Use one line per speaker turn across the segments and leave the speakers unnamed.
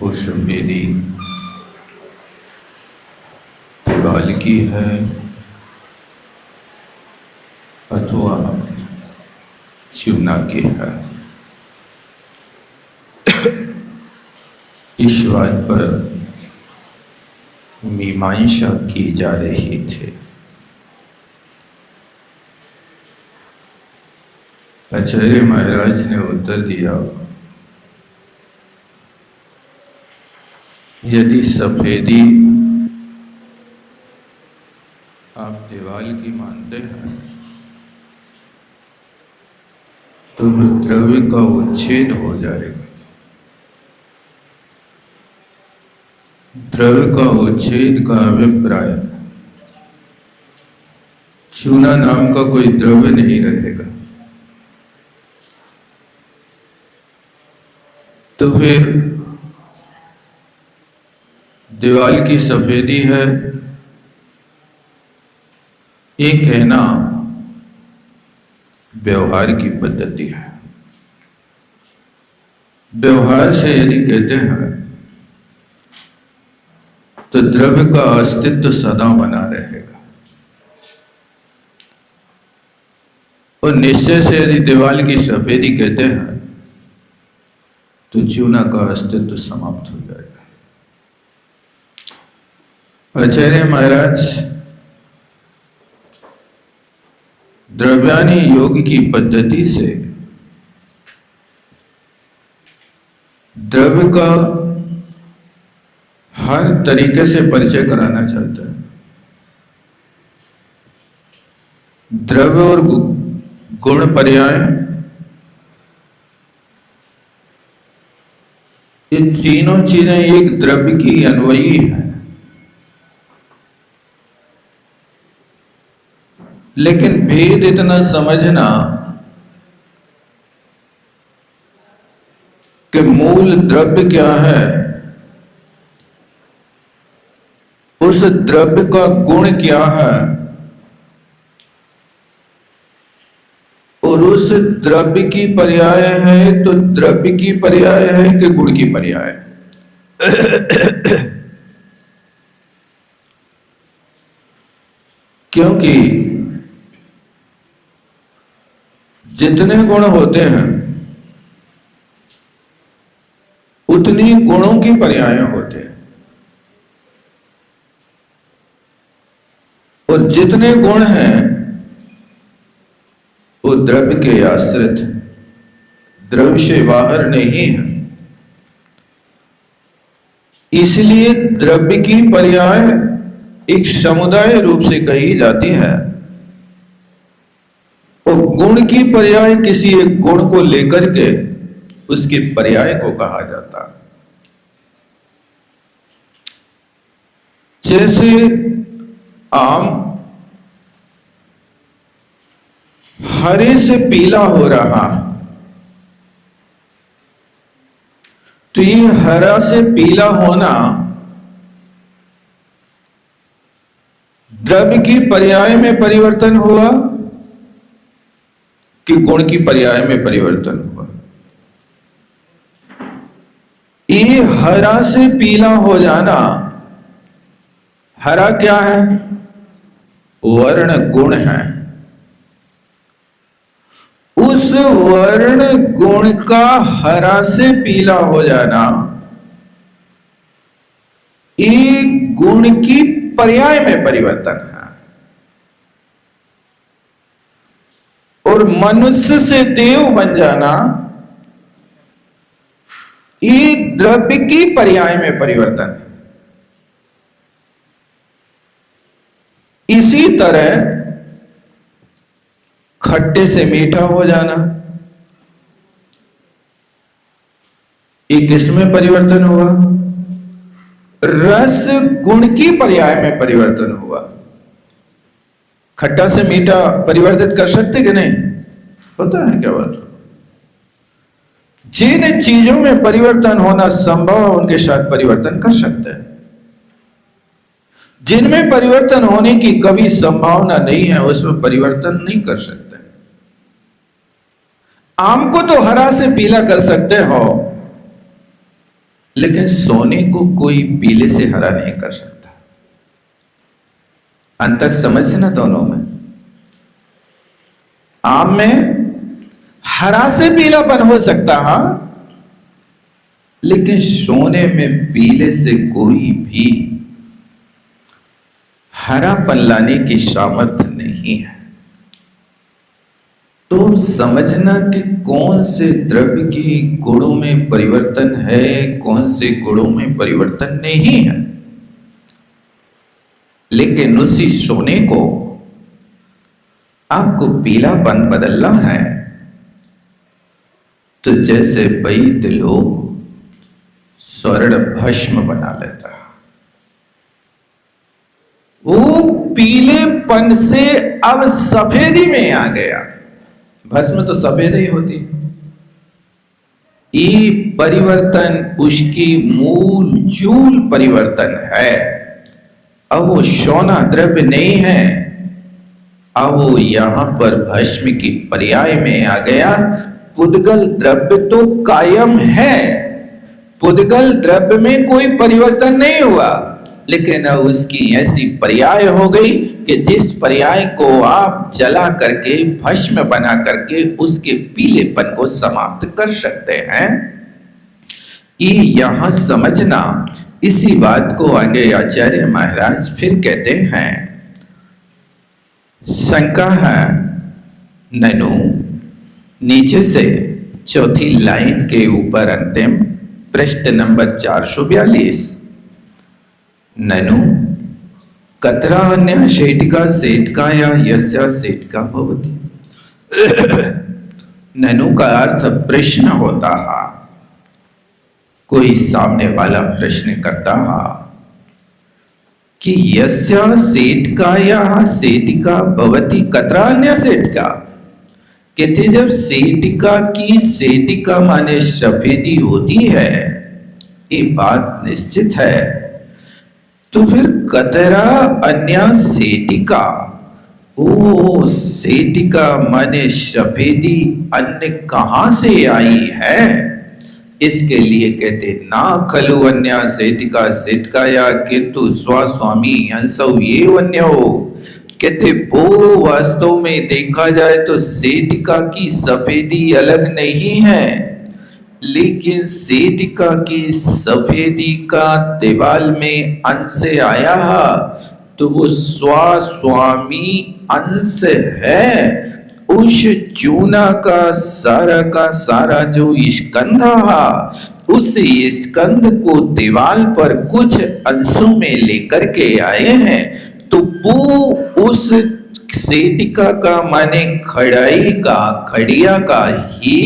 कोशंबेरी तिवाल की है अथवा चिवना की है। इस बात पर मीमांसा की जा रही थी। आचार्य महाराज ने उत्तर दिया, यदि सफेदी आप दीवाल की मानते हैं तो द्रव्य का उच्छेद हो जाएगा। द्रव्य का उच्छेद का अभिप्राय चूना नाम का कोई द्रव्य नहीं रहेगा। तो फिर दीवाल की सफेदी है, ये कहना व्यवहार की पद्धति है। व्यवहार से यदि कहते हैं तो द्रव्य का अस्तित्व सदा बना रहेगा, और निश्चय से यदि दीवाल की सफेदी कहते हैं तो चूना का अस्तित्व समाप्त हो जाएगा। आचार्य महाराज द्रव्यानी योग की पद्धति से द्रव्य का हर तरीके से परिचय कराना चाहता है। द्रव्य और गुण पर्याय, ये तीनों चीजें एक द्रव्य की अन्वयी है। लेकिन भेद इतना समझना कि मूल द्रव्य क्या है, उस द्रव्य का गुण क्या है, और उस द्रव्य की पर्याय है तो द्रव्य की पर्याय है कि गुण की पर्याय। क्योंकि जितने गुण होते हैं उतनी गुणों की पर्याय होते हैं, और जितने गुण हैं वो द्रव्य के आश्रित, द्रव्य से बाहर नहीं है। इसलिए द्रव्य की पर्याय एक समुदाय रूप से कही जाती है, और गुण की पर्याय किसी एक गुण को लेकर के उसके पर्याय को कहा जाता है। जैसे आम हरे से पीला हो रहा, तो ये हरा से पीला होना द्रव्य की पर्याय में परिवर्तन हुआ कि गुण की पर्याय में परिवर्तन हुआ। ये हरा से पीला हो जाना, हरा क्या है? वर्ण गुण है। उस वर्ण गुण का हरा से पीला हो जाना एक गुण की पर्याय में परिवर्तन है। और मनुष्य से देव बन जाना एक द्रव्य की पर्याय में परिवर्तन है। इसी तरह खट्टे से मीठा हो जाना, ये किसमें परिवर्तन हुआ? रस गुण की पर्याय में परिवर्तन हुआ। खट्टा से मीठा परिवर्तित कर सकते कि नहीं? होता है क्या बात? जिन चीजों में परिवर्तन होना संभव है उनके साथ परिवर्तन कर सकते हैं। जिनमें परिवर्तन होने की कभी संभावना नहीं है उसमें परिवर्तन नहीं कर सकते। आम को तो हरा से पीला कर सकते हो, लेकिन सोने को कोई पीले से हरा नहीं कर सकता। अंतर समझ ना दोनों में। आम में हरा से पीलापन हो सकता, हां, लेकिन सोने में पीले से कोई भी हरापन लाने की सामर्थ्य नहीं है। तो समझना कि कौन से द्रव्य की गुणों में परिवर्तन है, कौन से गुणों में परिवर्तन नहीं है। लेकिन उसी सोने को आपको पीलापन बदलना है, तो जैसे वैद्य लोग स्वर्ण भस्म बना लेता है, वो पीलेपन से अब सफेदी में आ गया। भस्म तो सफेद ही होती। ये परिवर्तन उसकी मूल चूल परिवर्तन है। अब वो सोना द्रव्य नहीं है, अब वो यहां पर भस्म की पर्याय में आ गया। पुद्गल द्रव्य तो कायम है, पुद्गल द्रव्य में कोई परिवर्तन नहीं हुआ, लेकिन अब उसकी ऐसी पर्याय हो गई कि जिस पर्याय को आप जला करके भस्म बना करके उसके पीलेपन को समाप्त कर सकते हैं। ये यहां समझना। इसी बात को आगे आचार्य महाराज फिर कहते हैं, शंका है ननु, नीचे से चौथी लाइन के ऊपर अंतिम पृष्ठ नंबर 442, ननु कतरा अन्य शेटिका सेटका या यस्या सेटका भवति। ननु का अर्थ प्रश्न होता है, कोई सामने वाला प्रश्न करता है कि यस्या सेटका या सेटिका भवति कतरा अन्य सेटका। कहते जब सेटिका की सेटिका माने सफेदी होती है, ये बात निश्चित है, तो फिर कतरा अन्य सेटिका, ओ सेटिका माने सफेदी अन्य कहां से आई है। इसके लिए कहते ना खलु अन्य सेटिका सेटका या किंतु स्वामी अंसौ ये अन्य हो। कहते वो वास्तव में देखा जाए तो सेटिका की सफेदी अलग नहीं है, लेकिन सेटिका की सफेदी का दीवाल में अंश आया तो वो स्वामी अंश है। उस चूना का सारा जो स्कंध है, उस स्कंध को दीवाल पर कुछ अंशों में लेकर के आए हैं, तो वो उस सेटिका का माने खड़ाई का खड़िया का ही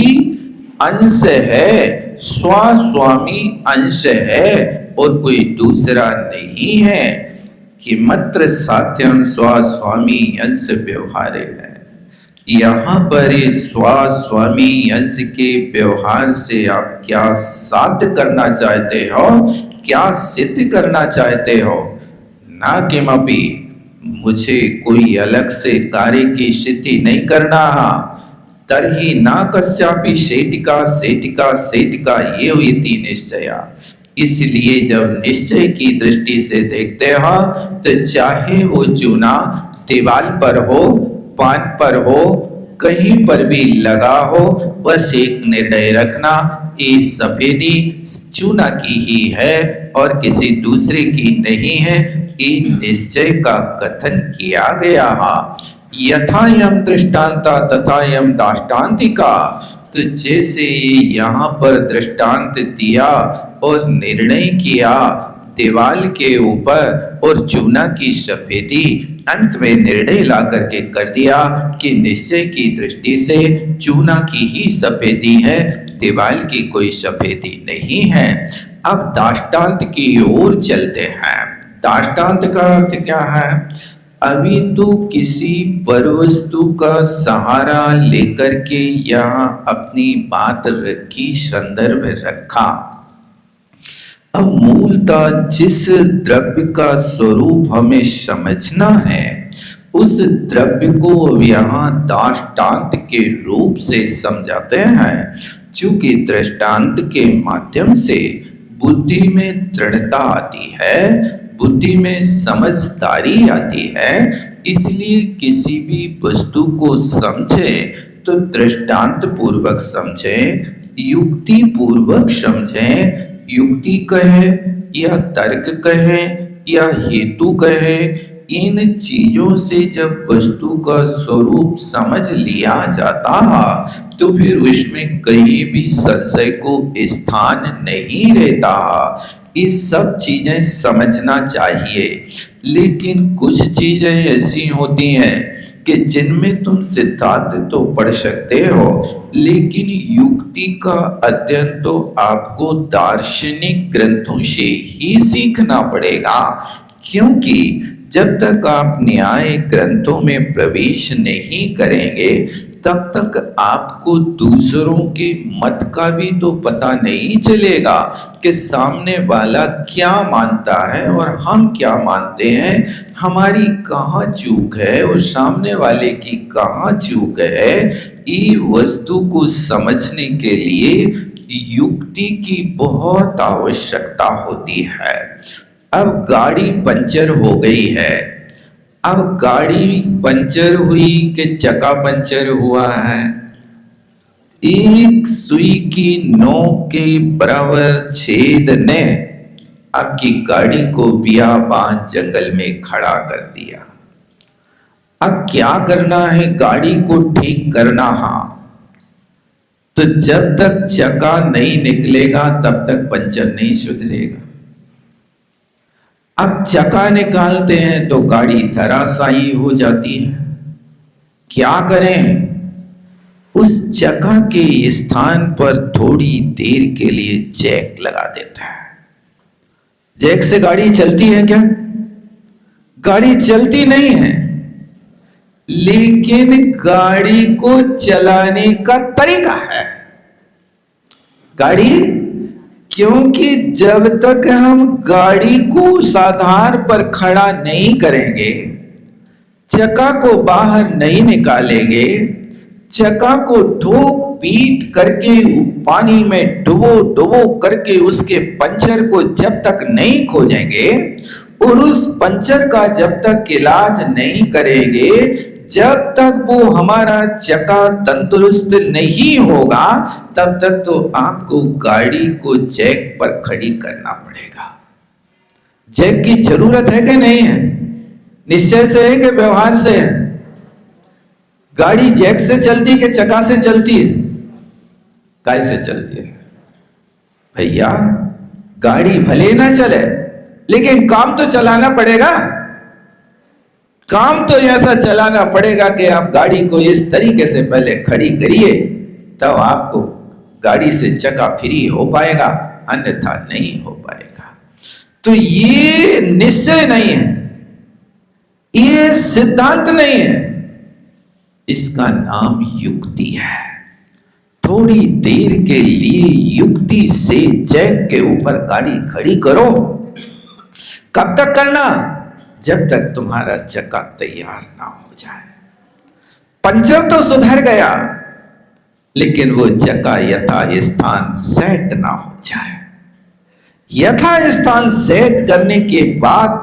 अंश है, स्वामी अंश है और कोई दूसरा नहीं है। कि मात्र साध्यम स्वामी अंश व्यवहार है। यहाँ पर स्वामी अंश के व्यवहार से आप क्या साध्य करना चाहते हो, क्या सिद्ध करना चाहते हो। ना किमपि, मुझे कोई अलग से कार्य की सिद्धि नहीं करना है। तरही ना कस्यापि सेटिका ये हुई थी निश्चया। इसलिए जब निश्चय की दृष्टि से देखते हो तो चाहे वो चूना दीवार पर हो, पान पर हो, कहीं पर भी लगा हो, बस एक निर्णय रखना, ये सफेदी चूना की ही है और किसी दूसरे की नहीं है। ये निश्चय का कथन किया गया है। यथायम दृष्टांता तथायम दाष्टान्तिका। तो जैसे यहाँ पर दृष्टांत दिया और निर्णय किया दीवाल के ऊपर और चूना की सफेदी, अंत में निर्णय ला करके कर दिया कि निश्चय की दृष्टि से चूना की ही सफेदी है, दीवाल की कोई सफेदी नहीं है। अब दाष्टान्त की ओर चलते हैं। दाष्टान्त का अर्थ क्या है। अभी तो किसी परवस्तु का सहारा लेकर के यहाँ अपनी बात रखी, संदर्भ रखा। अब मूलतः जिस द्रव्य का स्वरूप हमें समझना है, उस द्रव्य को यहाँ दृष्टांत के रूप से समझाते हैं। चूंकि दृष्टांत के माध्यम से बुद्धि में दृढ़ता आती है, बुद्धि में समझदारी आती है। इसलिए किसी भी वस्तु को समझे तो दृष्टांत पूर्वक समझे, युक्ति पूर्वक समझे। युक्ति कहे या तर्क कहे या हेतु कहे, इन चीजों से जब वस्तु का स्वरूप समझ लिया जाता है तो फिर उसमें कहीं भी संशय को स्थान नहीं रहता। ये सब चीजें समझना चाहिए। लेकिन कुछ चीजें ऐसी होती हैं कि जिनमें तुम सिद्धांत तो पढ़ सकते हो, लेकिन युक्ति का अध्ययन तो आपको दार्शनिक ग्रंथों से ही सीखना पड़ेगा। क्योंकि जब तक आप न्याय ग्रंथों में प्रवेश नहीं करेंगे तब तक आपको दूसरों के मत का भी तो पता नहीं चलेगा कि सामने वाला क्या मानता है और हम क्या मानते हैं, हमारी कहाँ चूक है और सामने वाले की कहाँ चूक है। ये वस्तु को समझने के लिए युक्ति की बहुत आवश्यकता होती है। अब गाड़ी पंचर हो गई है। अब गाड़ी पंचर हुई कि चक्का पंचर हुआ है, एक सुई की नोक के बराबर छेद ने आपकी गाड़ी को बियाबान जंगल में खड़ा कर दिया। अब क्या करना है, गाड़ी को ठीक करना। हाँ, तो जब तक चक्का नहीं निकलेगा तब तक पंचर नहीं सुधरेगा। अब चक्का निकालते हैं तो गाड़ी धराशायी हो जाती है। क्या करें, उस चक्का के स्थान पर थोड़ी देर के लिए जैक लगा देता है। जैक से गाड़ी चलती है क्या? गाड़ी चलती नहीं है, लेकिन गाड़ी को चलाने का तरीका है। गाड़ी, क्योंकि जब तक हम गाड़ी को उस आधार पर खड़ा नहीं करेंगे, चक्का को बाहर नहीं निकालेंगे, चक्का को ठोक पीट करके पानी में डुबो करके उसके पंचर को जब तक नहीं खोजेंगे और उस पंचर का जब तक इलाज नहीं करेंगे, जब तक वो हमारा चक्का तंदुरुस्त नहीं होगा तब तक तो आपको गाड़ी को जैक पर खड़ी करना पड़ेगा। जैक की जरूरत है कि नहीं है? निश्चय से है कि व्यवहार से है? गाड़ी जैक से चलती कि चक्का से चलती है? कैसे चलती है भैया? गाड़ी भले ना चले लेकिन काम तो चलाना पड़ेगा। काम तो ऐसा चलाना पड़ेगा कि आप गाड़ी को इस तरीके से पहले खड़ी करिए, तब आपको गाड़ी से चक्का फ्री हो पाएगा, अन्यथा नहीं हो पाएगा। तो ये निश्चय नहीं है, ये सिद्धांत नहीं है, इसका नाम युक्ति है। थोड़ी देर के लिए युक्ति से जैक के ऊपर गाड़ी खड़ी करो। कब तक करना? जब तक तुम्हारा चक्का तैयार ना हो जाए। पंचर तो सुधर गया, लेकिन वो चक्का यथा स्थान सेट ना हो जाए। यथा स्थान सेट करने के बाद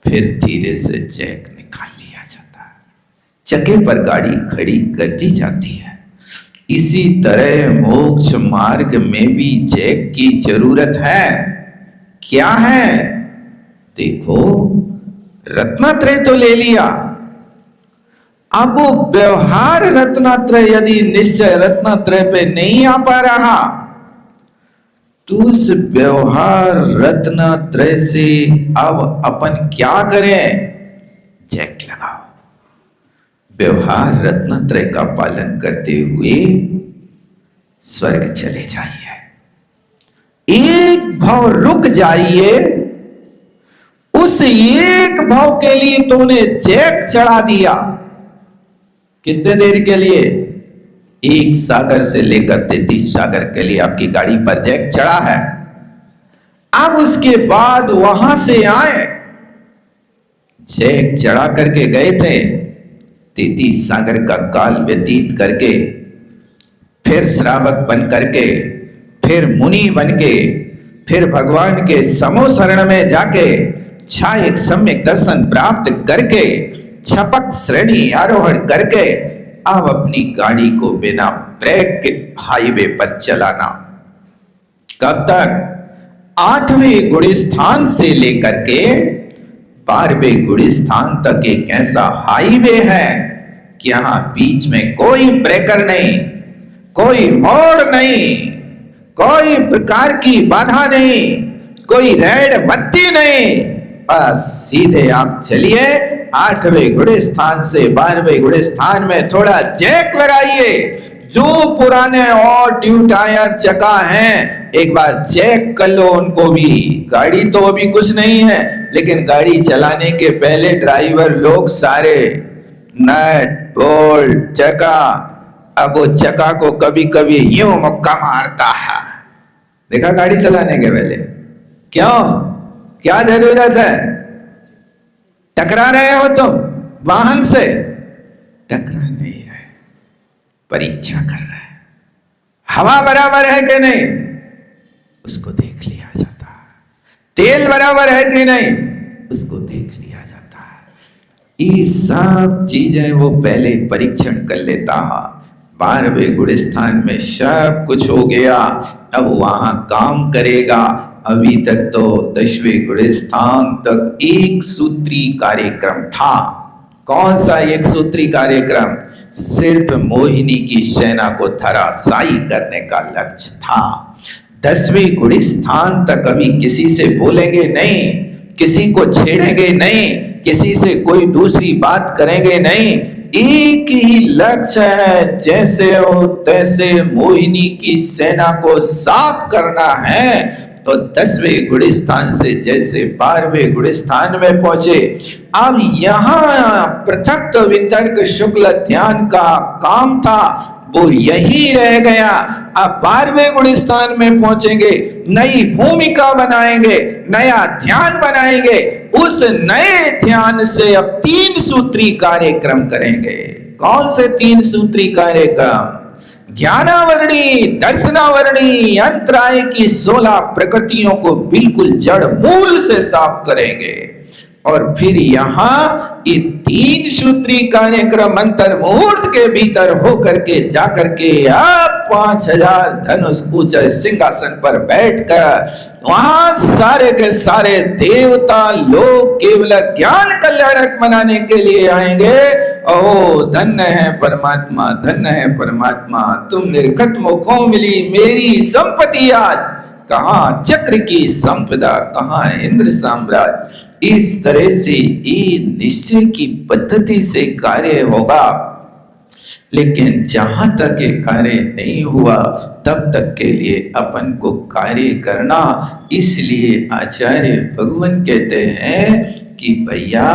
फिर धीरे से जैक निकाल लिया जाता है, चक्के पर गाड़ी खड़ी कर दी जाती है। इसी तरह मोक्ष मार्ग में भी जैक की जरूरत है। क्या है? देखो, रत्नत्रय तो ले लिया, अब वो व्यवहार रत्नत्रय यदि निश्चय रत्नत्रय पे नहीं आ पा रहा तो उस व्यवहार रत्नत्रय से अब अपन क्या करें? जैक लगाओ। व्यवहार रत्नत्रय का पालन करते हुए स्वर्ग चले जाइए। एक भाव रुक जाइए, उस एक भाव के लिए तुमने जैक चढ़ा दिया। कितने देर के लिए? एक सागर से लेकर 33 सागर के लिए आपकी गाड़ी पर जैक चढ़ा है। अब उसके बाद वहां से आए, जैक चढ़ा करके गए थे, 33 सागर का काल व्यतीत करके, फिर श्रावक बन करके, फिर मुनि बन के, फिर भगवान के समो शरण में जाके छायक सम्यक दर्शन प्राप्त करके छपक श्रेणी आरोहण करके अब अपनी गाड़ी को बिना ब्रेक के हाईवे पर चलाना। कब तक? 8वें गुणस्थान से लेकर के 12वें गुणस्थान तक एक ऐसा हाईवे है कि यहां बीच में कोई ब्रेकर नहीं, कोई मोड़ नहीं, कोई प्रकार की बाधा नहीं, कोई रेड बत्ती नहीं, बस सीधे आप चलिए। 8वें गुणस्थान से 12वें गुणस्थान में थोड़ा जैक लगाइए। जो पुराने और ट्यूब टायर चका हैं एक बार चेक कर लो उनको भी। गाड़ी तो अभी कुछ नहीं है, लेकिन गाड़ी चलाने के पहले ड्राइवर लोग सारे नट बोल्ट चका, अब वो चका को कभी कभी यूं मुक्का मारता है। देखा गाड़ी चलाने के पहले? क्यों? क्या जरूरत है? टकरा रहे हो तुम वाहन से? टकरा नहीं रहे, परीक्षा कर रहे हैं। हवा बराबर है कि नहीं उसको देख लिया जाता है। तेल बराबर है कि नहीं उसको देख लिया जाता है। ये सब चीजें वो पहले परीक्षण कर लेता है। 12वें गुणस्थान में सब कुछ हो गया, अब वहां काम करेगा। अभी तक तो 10वें गुणस्थान तक एक सूत्री कार्यक्रम था। कौन सा एक सूत्री कार्यक्रम? सिर्फ मोहिनी की सेना को धराशायी करने का लक्ष्य था। 10वें गुणस्थान तक अभी किसी से बोलेंगे नहीं, किसी को छेड़ेंगे नहीं, किसी से कोई दूसरी बात करेंगे नहीं। एक ही लक्ष्य है, जैसे हो तैसे मोहिनी की सेना को साफ करना है। तो 10वें गुणस्थान से जैसे 12वें गुणस्थान में पहुंचे, अब यहां पृथक वितर्क शुक्ल ध्यान का काम था वो यही रह गया। अब 12वें गुणस्थान में पहुंचेंगे, नई भूमिका बनाएंगे, नया ध्यान बनाएंगे। उस नए ध्यान से अब 3 सूत्री कार्यक्रम करेंगे। कौन से 3 सूत्री कार्यक्रम? ज्ञानावरणी, दर्शनावरणी, अंतराय की 16 प्रकृतियों को बिल्कुल जड़ मूल से साफ करेंगे। और फिर यहाँ ये 3 सूत्री कार्यक्रम अंतर मुहूर्त के भीतर होकर के जाकर के अब 5000 धनुष ऊंचे सिंहासन पर बैठकर वहां सारे के सारे देवता लोग केवल ज्ञान कल्याणक मनाने के लिए आएंगे। ओ धन्य है परमात्मा, धन्य है परमात्मा, तुम निर्खत मुखों मिली मेरी संपत्ति आज। कहाँ चक्र की संपदा, कहाँ इंद्र साम्राज्य। इस तरह से ये निश्चय की पद्धति से कार्य होगा। लेकिन जहां तक ये कार्य नहीं हुआ तब तक के लिए अपन को कार्य करना। इसलिए आचार्य भगवान कहते हैं कि भैया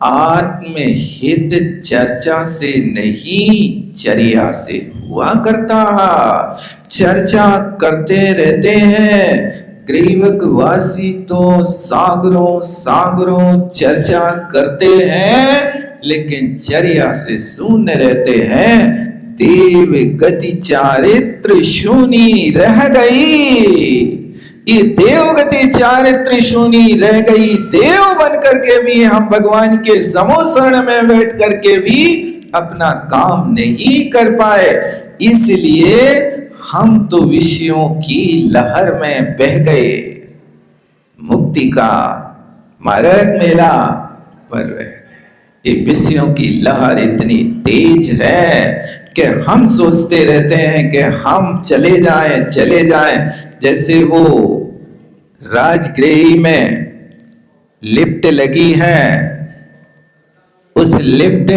आत्महित चर्चा से नहीं चर्या से हुआ करता है। चर्चा करते रहते हैं, ग्रीवक वासी तो सागरों सागरों चर्चा करते हैं, लेकिन चर्या से शून्य रहते हैं। देव गति चारित्र शून्य रह गई। ये देव गति चारित्र शून्य रह गई। देव बन करके भी हम भगवान के समो शरण में बैठ करके भी अपना काम नहीं कर पाए। इसलिए हम तो विषयों की लहर में बह गए, मुक्ति का मार्ग मिला पर रह गए। ये विषयों की लहर इतनी तेज है कि हम सोचते रहते हैं कि हम चले जाएं। जैसे वो राजगृह में लिफ्ट लगी है, उस लिफ्ट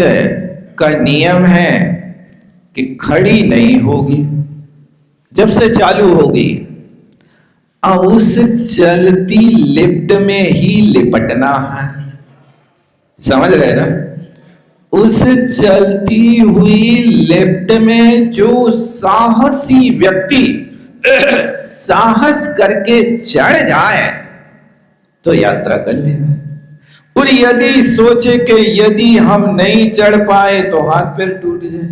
का नियम है कि खड़ी नहीं होगी, जब से चालू होगी और उस चलती लिफ्ट में ही लिपटना है। समझ रहे ना? उस चलती हुई लिफ्ट में जो साहसी व्यक्ति साहस करके चढ़ जाए तो यात्रा कर लेगा। और यदि सोचे कि यदि हम नहीं चढ़ पाए तो हाथ पैर टूट जाए,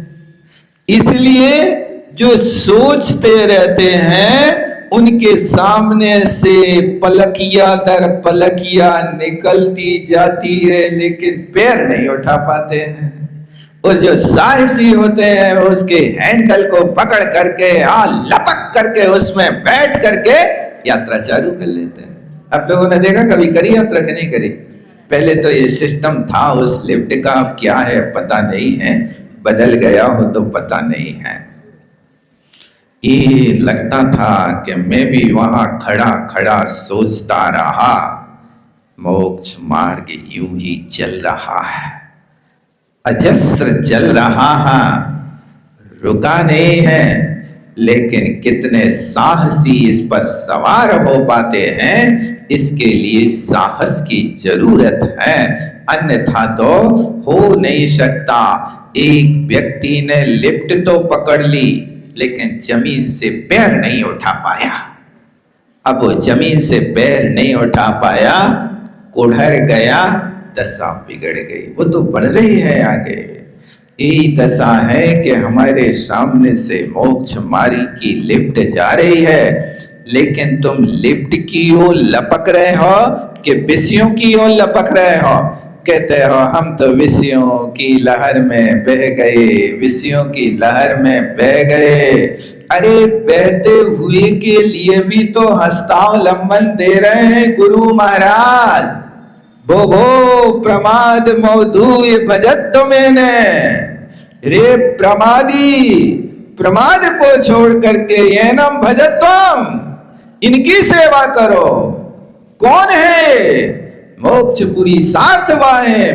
इसलिए जो सोचते रहते हैं उनके सामने से पलकिया दर पलकिया निकलती जाती है, लेकिन पैर नहीं उठा पाते हैं। और जो साहसी होते हैं उसके हैंडल को पकड़ करके लपक करके उसमें बैठ करके यात्रा चालू कर लेते हैं। आप लोगों ने देखा, कभी करी यात्रा कि नहीं करी? पहले तो ये सिस्टम था उस लिफ्ट का, अब क्या है पता नहीं है, बदल गया हो तो पता नहीं है। ये लगता था कि मैं भी वहां खड़ा खड़ा सोचता रहा, मोक्ष मार्ग यूं ही चल रहा है, अजस्र चल रहा है, रुका नहीं है। लेकिन कितने साहसी इस पर सवार हो पाते हैं, इसके लिए साहस की जरूरत है, अन्यथा तो हो नहीं सकता। एक व्यक्ति ने लिफ्ट तो पकड़ ली, लेकिन जमीन से पैर नहीं उठा पाया। अब वो जमीन से पैर नहीं उठा पाया, कुढ़र गया, दशा बिगड़ गई। वो तो बढ़ रही है आगे। यही दशा है कि हमारे सामने से मोक्ष मार्ग की लिफ्ट जा रही है, लेकिन तुम लिफ्ट की ओर लपक रहे हो कि विषयों की ओर लपक रहे हो? कहते हो हम तो विषयों की लहर में बह गए, विषयों की लहर में बह गए। अरे बहते हुए के लिए भी तो हस्तावलंबन दे रहे हैं गुरु महाराज। भो प्रमाद मौधूय भजत मैंने, रे प्रमादी, प्रमाद को छोड़ करके ये नाम भजत्वम, इनकी सेवा करो। कौन है? मोक्षपुरी सार्थवाहे,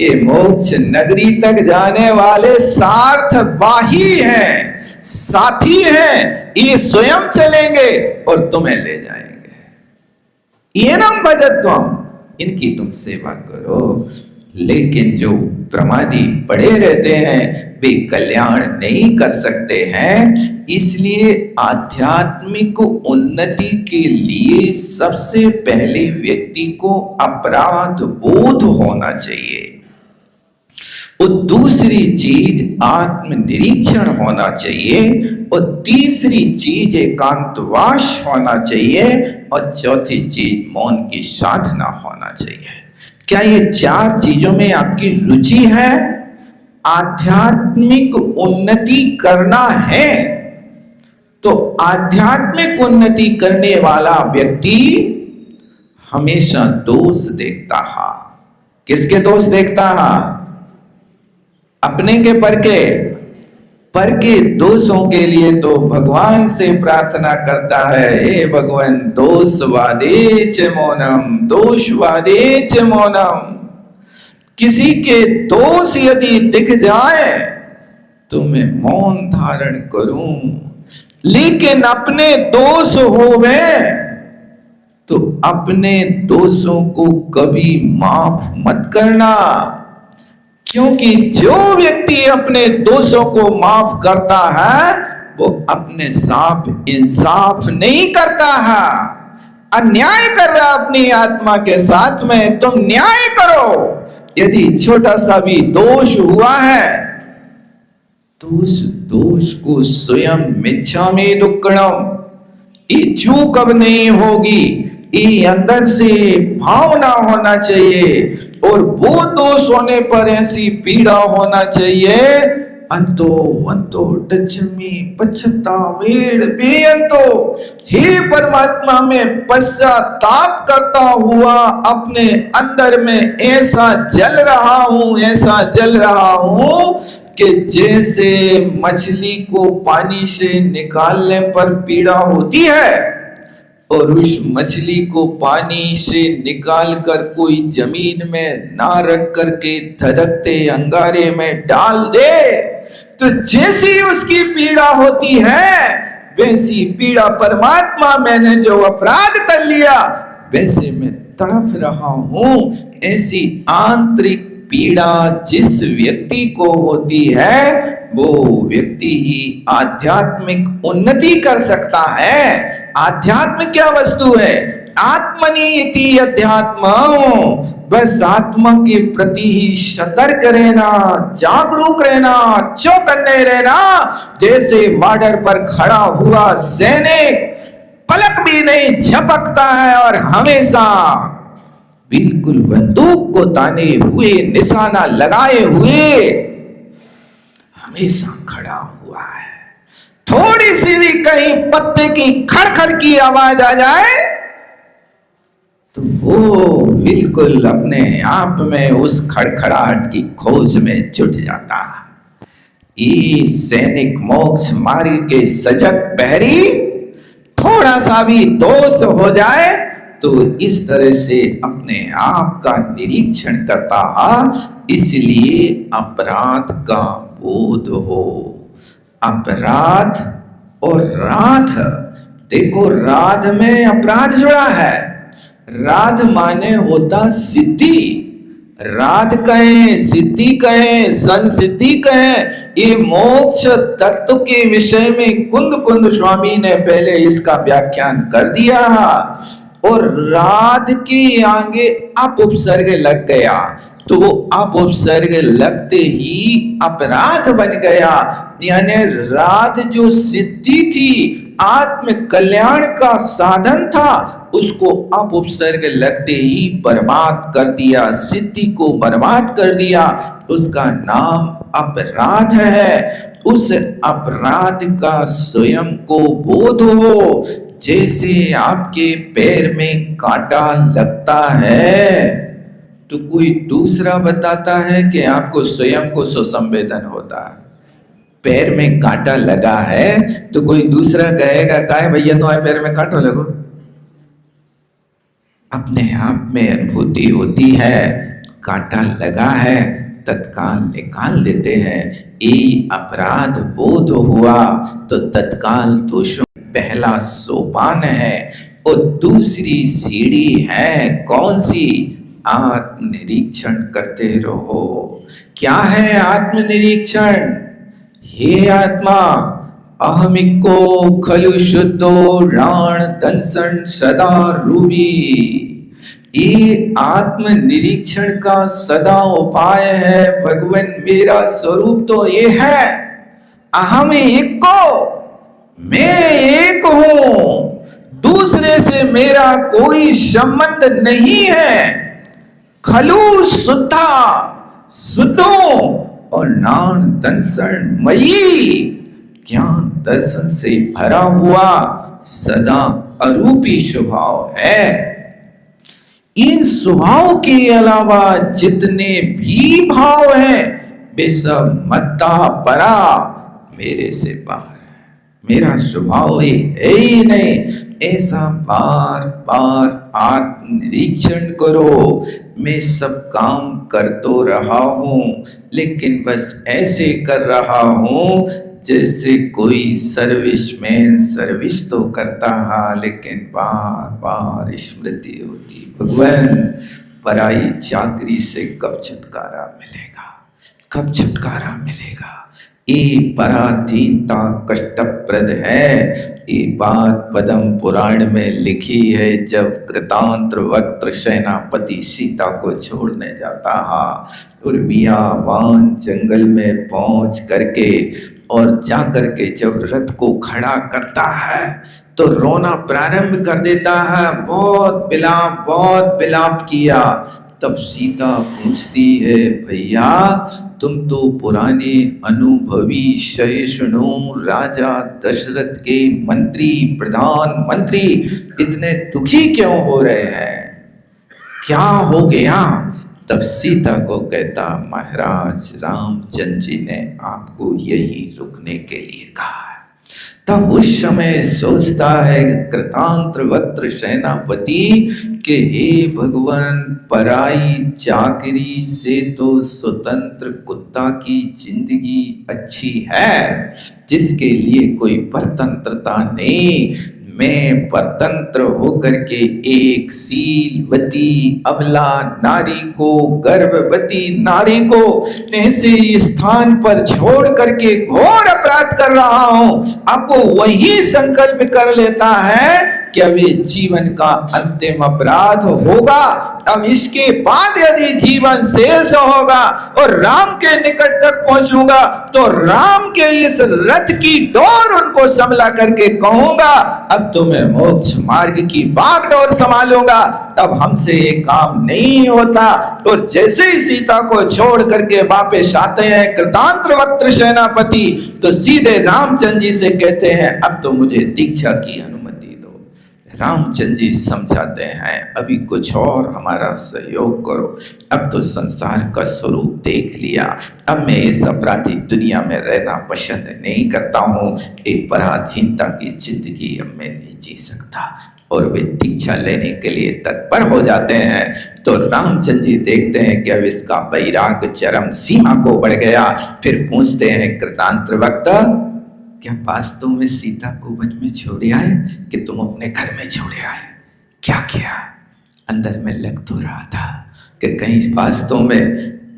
ये मोक्ष नगरी तक जाने वाले सार्थवाही हैं, साथी हैं। ये स्वयं चलेंगे और तुम्हें ले जाएंगे। ये नाम भजत्वम, इनकी तुम सेवा करो। लेकिन जो प्रमादी पड़े रहते हैं वे कल्याण नहीं कर सकते हैं। इसलिए आध्यात्मिक उन्नति के लिए सबसे पहले व्यक्ति को अपराध बोध होना चाहिए, और दूसरी चीज आत्मनिरीक्षण होना चाहिए, और तीसरी चीज एकांतवास होना चाहिए, और चौथी चीज मौन की साधना होना चाहिए। क्या ये चार चीजों में आपकी रुचि है? आध्यात्मिक उन्नति करना है तो आध्यात्मिक उन्नति करने वाला व्यक्ति हमेशा दोष देखता है। किसके दोष देखता है? अपने के पर के दोषों के लिए तो भगवान से प्रार्थना करता है, हे भगवान दोषवादे च मौनम, दोषवादे च मौनम। किसी के दोष यदि दिख जाए तो मैं मौन धारण करूं, लेकिन अपने दोष होवे तो अपने दोषों को कभी माफ मत करना, क्योंकि जो व्यक्ति अपने दोषों को माफ करता है वो अपने साथ इंसाफ नहीं करता है, अन्याय कर रहा अपनी आत्मा के साथ में। तुम न्याय करो। यदि छोटा सा भी दोष हुआ है तो उस दोष को स्वयं मिच्छामि दुक्कड़म, ये चूक अब नहीं होगी, ये अंदर से भावना होना चाहिए। और वो दोष होने पर ऐसी पीड़ा होना चाहिए, अंतो वंतो टचमी पश्चातावेड़ बेअंतो, हे परमात्मा में पश्चाताप करता हुआ अपने अंदर में ऐसा जल रहा हूं, ऐसा जल रहा हूं कि जैसे मछली को पानी से निकालने पर पीड़ा होती है और उस मछली को पानी से निकाल कर कोई जमीन में ना रख करके धधकते अंगारे में डाल दे, तो जैसी उसकी पीड़ा होती है वैसी पीड़ा परमात्मा मैंने जो अपराध कर लिया वैसे मैं तड़प रहा हूं। ऐसी आंतरिक पीड़ा जिस व्यक्ति को होती है वो व्यक्ति ही आध्यात्मिक उन्नति कर सकता है। आध्यात्म क्या वस्तु है? आत्मनि इति अध्यात्म, बस आत्मा के प्रति ही सतर्क रहना, जागरूक रहना, चौकन्ने रहना। जैसे बॉर्डर पर खड़ा हुआ सैनिक पलक भी नहीं झपकता है और हमेशा बिल्कुल बंदूक को ताने हुए, निशाना लगाए हुए हमेशा खड़ा हुआ है। थोड़ी सी भी कहीं पत्ते की खड़खड़ की आवाज आ जाए तो वो बिल्कुल अपने आप में उस खड़खड़ाहट की खोज में जुट जाता है। ये सैनिक मोक्ष मार्ग के सजग पहरी थोड़ा सा भी दोष हो जाए तो इस तरह से अपने आप का निरीक्षण करता है। इसलिए अपराध का बोध हो। अपराध और राध, देखो राध में अपराध जुड़ा है। राध माने होता सिद्धि। राध कहें, सिद्धि कहें, संसिद्धि कहें, ये मोक्ष तत्व के विषय में कुंद स्वामी ने पहले इसका व्याख्यान कर दिया। और राध के आगे अप उपसर्ग लग गया तो वो अप उपसर्ग लगते ही अपराध बन गया। यानी राध जो सिद्धि थी, आत्म कल्याण का साधन था, उसको अप उपसर्ग लगते ही बर्बाद कर दिया, सिद्धि को बर्बाद कर दिया। उसका नाम अपराध है। उस अपराध का स्वयं को बोध हो। जैसे आपके पैर में कांटा लगता है तो कोई दूसरा बताता है कि आपको स्वयं को सुसंवेदन होता है। पैर में कांटा लगा है तो कोई दूसरा कहेगा काहे भैया तुम्हारे पैर में कांटा लगो। अपने आप में अनुभूति होती है, कांटा लगा है, तत्काल निकाल देते हैं। ये अपराध बोध हुआ तो तत्काल दोषों पहला सोपान है। और दूसरी सीढ़ी है कौन सी? आत्मनिरीक्षण करते रहो। क्या है आत्मनिरीक्षण? हे आत्मा, अहमिको खलु शुद्धो राण दंसन सदा रूबी। ये आत्मनिरीक्षण का सदा उपाय है। भगवान मेरा स्वरूप तो ये है, अहम एक को, मैं एक हूं, दूसरे से मेरा कोई संबंध नहीं है। खलु शुद्धा, शुद्धो और नान दंसन मयी, ज्ञान दर्शन से भरा हुआ सदा अरूपी स्वभाव है। इन स्वभाव के अलावा जितने भी भाव हैं वे सब मत्ता परा, मेरे से बाहर है। मेरा स्वभाव ये है ही नहीं। ऐसा बार बार आत्मनिरीक्षण करो। मैं सब काम कर तो रहा हूं, लेकिन बस ऐसे कर रहा हूं जैसे कोई सर्विसमैन सर्विस तो करता है, लेकिन बार बार स्मृति होती, भगवान पराई चाकरी से कब छुटकारा मिलेगा, कब छुटकारा मिलेगा। ये पराधीनता कष्टप्रद है। ये बात पद्म पुराण में लिखी है। जब कृतांत्र वक्त सेनापति सीता को छोड़ने जाता है और बियावान जंगल में पहुंच करके और जा करके जब रथ को खड़ा करता है तो रोना प्रारंभ कर देता है। बहुत विलाप किया। तब सीता पूछती है, भैया तुम तो पुराने अनुभवी सहिष्णु राजा दशरथ के मंत्री, प्रधानमंत्री, इतने दुखी क्यों हो रहे हैं, क्या हो गया? तब सीता को कहता, महाराज रामचंद्र जी ने आपको यही रुकने के लिए कहा है। तब उस समय सोचता है कृतांत्र वक्त्र सेनापति कि हे भगवान, पराई चाकरी से तो स्वतंत्र कुत्ता की जिंदगी अच्छी है, जिसके लिए कोई परतंत्रता नहीं। मैं परतंत्र होकर के एक शीलवती अबला नारी को, गर्भवती नारी को ऐसे स्थान पर छोड़ करके घोर अपराध कर रहा हूं। अब वो वही संकल्प कर लेता है कि अब ये जीवन का अंतिम अपराध होगा, अब इसके बाद यदि जीवन शेष होगा और राम के निकट तक पहुंचूंगा तो राम के इस रथ की डोर उनको संभला करके कहूंगा अब तो मैं मोक्ष मार्ग की बागडोर संभालूंगा, तब हमसे ये काम नहीं होता। और जैसे ही सीता को छोड़ करके वापस आते हैं कृतांत्रवक्त्र सेनापति, तो सीधे रामचंद्र जी से कहते हैं अब तो मुझे दीक्षा की अनुमति दो। रामचंद्र जी समझाते हैं अभी कुछ और हमारा सहयोग करो, अब तो संसार का स्वरूप देख लिया, अब मैं इस अपराधी दुनिया में रहना पसंद नहीं करता हूँ, एक पराधीनता की जिंदगी अब मैं नहीं जी सकता। और वे दीक्षा लेने के लिए तत्पर हो जाते हैं। तो रामचंद्र जी देखते हैं कि अब इसका वैराग्य चरम सीमा को बढ़ गया। फिर पूछते हैं कृतांत्रवक्ता, क्या वास्तव में सीता को वन में छोड़े आए कि तुम अपने घर में छोड़े आए? क्या किया? अंदर में लग तो रहा था कि कहीं वास्तव में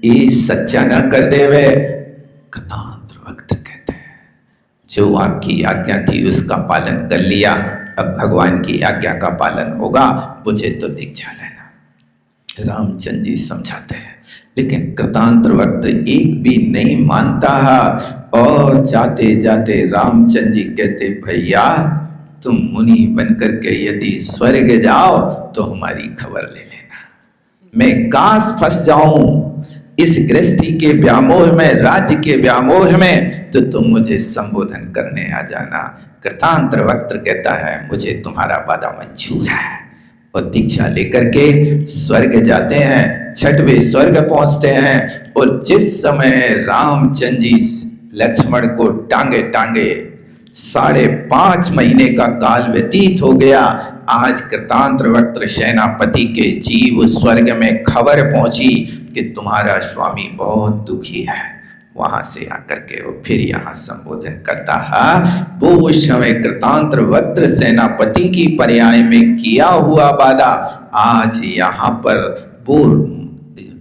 ये सच्चा ना कर दे। वे कृतांत्रवक्ता कहते हैं जो आपकी आज्ञा थी उसका पालन कर लिया, अब भगवान की आज्ञा का पालन होगा, मुझे तो दीक्षा लेना। रामचंद्र जी समझाते हैं, लेकिन कृतांत्रवक्ता एक भी नहीं मानता है। और जाते जाते रामचंद्र जी कहते भैया तुम मुनि बनकर के यदि स्वर्ग जाओ तो हमारी खबर ले लेना, मैं काश फंस जाऊं इस गृहस्थी के व्यामोह में, राज्य के व्यामोह में, तो तुम मुझे संबोधन करने आ जाना। कृतांत्रवक्ता कहता है मुझे तुम्हारा वादा मंजूर है, और दीक्षा लेकर के स्वर्ग जाते हैं, छठवें स्वर्ग पहुंचते हैं। और जिस समय रामचंद्र जी लक्ष्मण को टांगे टांगे 5.5 महीने का काल व्यतीत हो गया, आज कृतांत्रवक्ता सेनापति के जीव स्वर्ग में खबर पहुंची कि तुम्हारा स्वामी बहुत दुखी है। वहां से आकर के वो फिर यहाँ संबोधन करता है, वो उस समय कृतांत्रवक्ता सेनापति की पर्याय में किया हुआ वादा आज यहाँ पर वो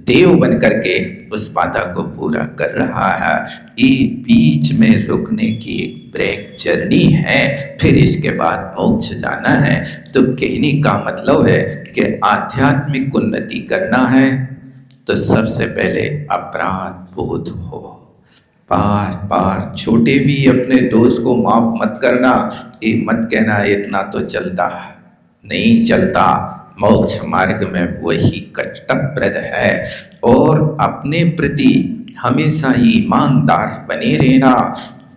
देव बन करके उस वादा को पूरा कर रहा है। ये बीच में रुकने की एक ब्रेक जर्नी है, फिर इसके बाद मोक्ष जाना है। तो कहने का मतलब है कि आध्यात्मिक उन्नति करना है तो सबसे पहले अपराध बोध हो। बार बार छोटे भी अपने दोस्त को माफ मत करना, ये मत कहना इतना तो चलता नहीं चलता। मोक्ष मार्ग में वही कर्तव्यप्रद है, और अपने प्रति हमेशा ईमानदार बने रहना।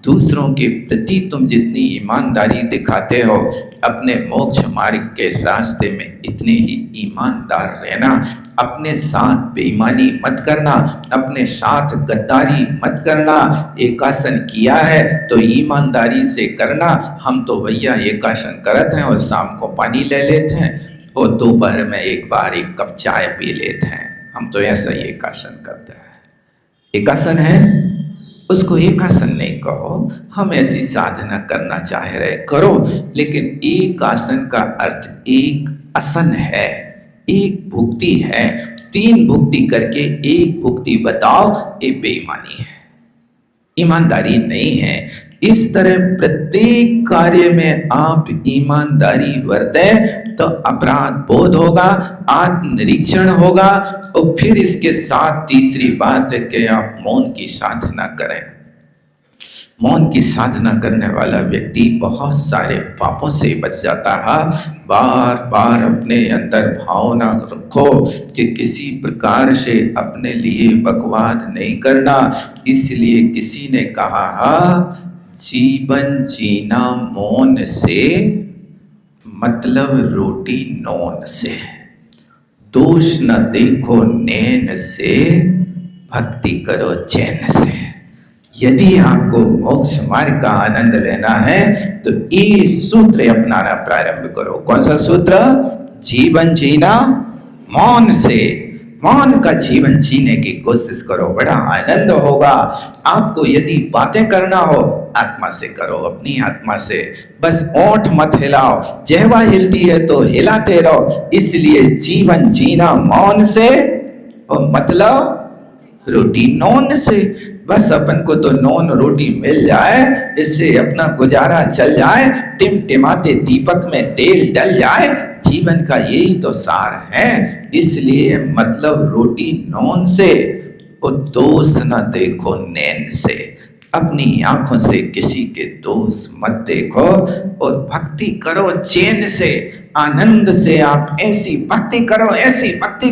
दूसरों के प्रति तुम जितनी ईमानदारी दिखाते हो, अपने मोक्ष मार्ग के रास्ते में इतने ही ईमानदार रहना। अपने साथ बेईमानी मत करना, अपने साथ गद्दारी मत करना। एकासन किया है तो ईमानदारी से करना। हम तो भैया एकासन करते हैं और शाम को पानी ले लेते हैं और दोपहर में एक बार एक कप चाय पी लेते हैं, हम तो ऐसा ही एकासन करते हैं। एकासन है उसको एकासन नहीं कहो, हम ऐसी साधना करना चाह रहे करो, लेकिन एक आसन का अर्थ एक आसन है, एक भुक्ति है। 3 भुक्ति करके एक भुक्ति बताओ, ये बेईमानी है, ईमानदारी नहीं है। इस तरह प्रत्येक कार्य में आप ईमानदारी बरतें तो अपराध बोध होगा, आत्मनिरीक्षण होगा। और फिर इसके साथ तीसरी बात है कि आप मौन की साधना करें। मौन की साधना करने वाला व्यक्ति बहुत सारे पापों से बच जाता है। बार बार अपने अंदर भावना रखो कि किसी प्रकार से अपने लिए बकवाद नहीं करना। इसलिए किसी ने कहा है जीवन जीना मौन से, मतलब रोटी नौन से। दोष न देखो नैन से, भक्ति करो चैन से। यदि आपको मोक्ष मार्ग का आनंद लेना है तो ये सूत्र अपनाना प्रारंभ करो। कौन सा सूत्र? जीवन जीना मौन से। मौन का जीवन जीने की कोशिश करो, बड़ा आनंद होगा आपको। यदि बातें करना हो आत्मा से करो, अपनी आत्मा से। बस ओंठ मत हिलाओ, जिह्वा हिलती है तो हिलाते रहो। इसलिए जीवन जीना मौन से, और मतलब रोटी नौन से। बस अपन को तो नॉन रोटी मिल जाए, इससे अपना गुजारा चल जाए, टिमटिमाते दीपक में तेल डल जाए, जीवन का यही तो सार है। इसलिए मतलब रोटी नॉन से, और दोष न देखो नैन से। अपनी आंखों से किसी के दोष मत देखो, और भक्ति करो चैन से, आनंद से। आप ऐसी भक्ति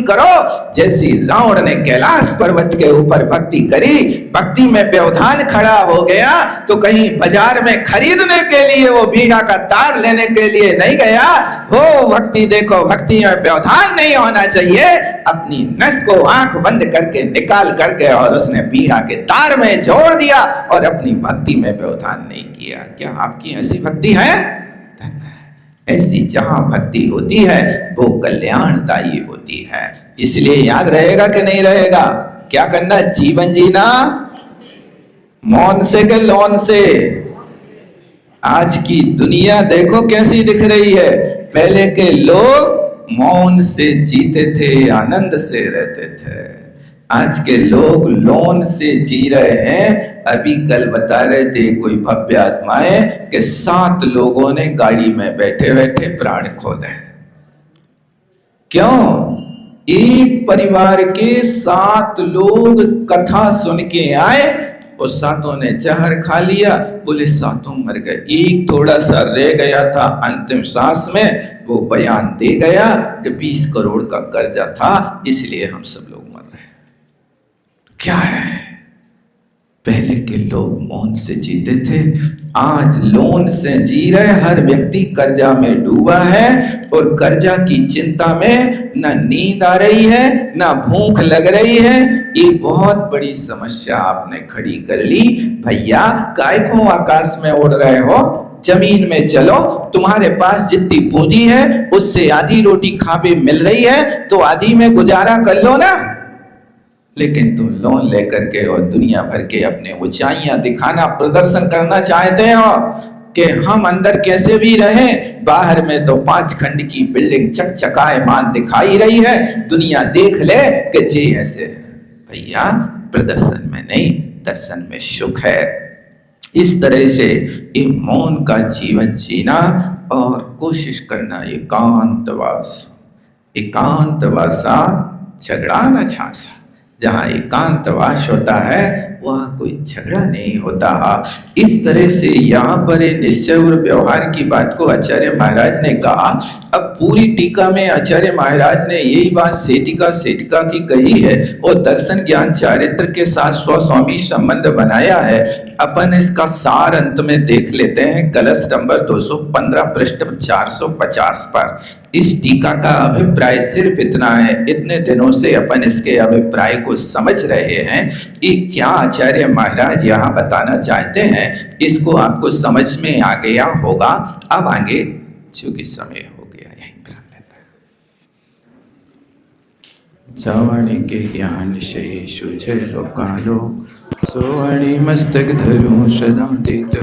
करो जैसी रावण ने कैलाश पर्वत के ऊपर भक्ति करी। भक्ति में व्यवधान खड़ा हो गया तो कहीं बाजार में खरीदने के लिए वो बीड़ा का तार लेने के लिए नहीं गया। हो भक्ति देखो, भक्ति में व्यवधान नहीं होना चाहिए। अपनी नस को आंख बंद करके निकाल करके और उसने बीड़ा के तार में जोड़ दिया और अपनी भक्ति में व्यवधान नहीं किया। क्या आपकी ऐसी भक्ति है? ऐसी जहां भक्ति होती है वो कल्याणदायी होती है। इसलिए याद रहेगा कि नहीं रहेगा? क्या करना? जीवन जीना मौन से के लौन से। आज की दुनिया देखो कैसी दिख रही है। पहले के लोग मौन से जीते थे, आनंद से रहते थे। आज के लोग लोन से जी रहे हैं। अभी कल बता रहे थे कोई भव्य आत्माएं कि 7 लोगों ने गाड़ी में बैठे बैठे प्राण खो दिए। क्यों? एक परिवार के 7 लोग कथा सुन के आए और 7 ने जहर खा लिया, बोले 7 मर गए। एक थोड़ा सा रह गया था अंतिम सांस में, वो बयान दे गया कि 20 करोड़ का कर्जा था इसलिए हम सब लोग मर रहे। क्या है? पहले के लोग मौन से जीते थे, आज लोन से जी रहे। हर व्यक्ति कर्जा में डूबा है और कर्जा की चिंता में न नींद आ रही है न भूख लग रही है। ये बहुत बड़ी समस्या आपने खड़ी कर ली। भैया काय को आकाश में उड़ रहे हो? जमीन में चलो। तुम्हारे पास जितनी पूंजी है उससे आधी रोटी खा पे मिल रही है तो आधी में गुजारा कर लो ना। लेकिन तुम लोन लेकर के और दुनिया भर के अपने ऊंचाइयां दिखाना, प्रदर्शन करना चाहते हो कि हम अंदर कैसे भी रहें। बाहर में तो 5 खंड की बिल्डिंग चकचकायमान दिखाई रही है, दुनिया देख ले कि जी ऐसे। भैया प्रदर्शन में नहीं, दर्शन में सुख है। इस तरह से ये मौन का जीवन जीना और कोशिश करना। एकांतवासा झगड़ा न झांसा। जहाँ एकांतवास होता है वहाँ कोई झगड़ा नहीं होता। इस तरह से यहाँ पर निश्चय और व्यवहार की बात को आचार्य महाराज ने कहा। अब पूरी टीका में आचार्य महाराज ने यही बात सेटिका की कही है और दर्शन ज्ञान चारित्र के साथ स्वस्वामी संबंध बनाया है। अपन इसका सार अंत में देख लेते हैं कलश नंबर 215 पृष्ठ 450 पर। इस टीका का अभिप्राय सिर्फ इतना है। इतने दिनों से अपन इसके अभिप्राय को समझ रहे हैं कि क्या आचार्य महाराज यहाँ बताना चाहते हैं। इसको आपको समझ में आ गया होगा। अब आगे चूंकि समय हो गया यहीं पर हम लेते हैं। चावणी के ज्ञान शेषु जय लोकालो सोवणी मस्तक धरू सदा देत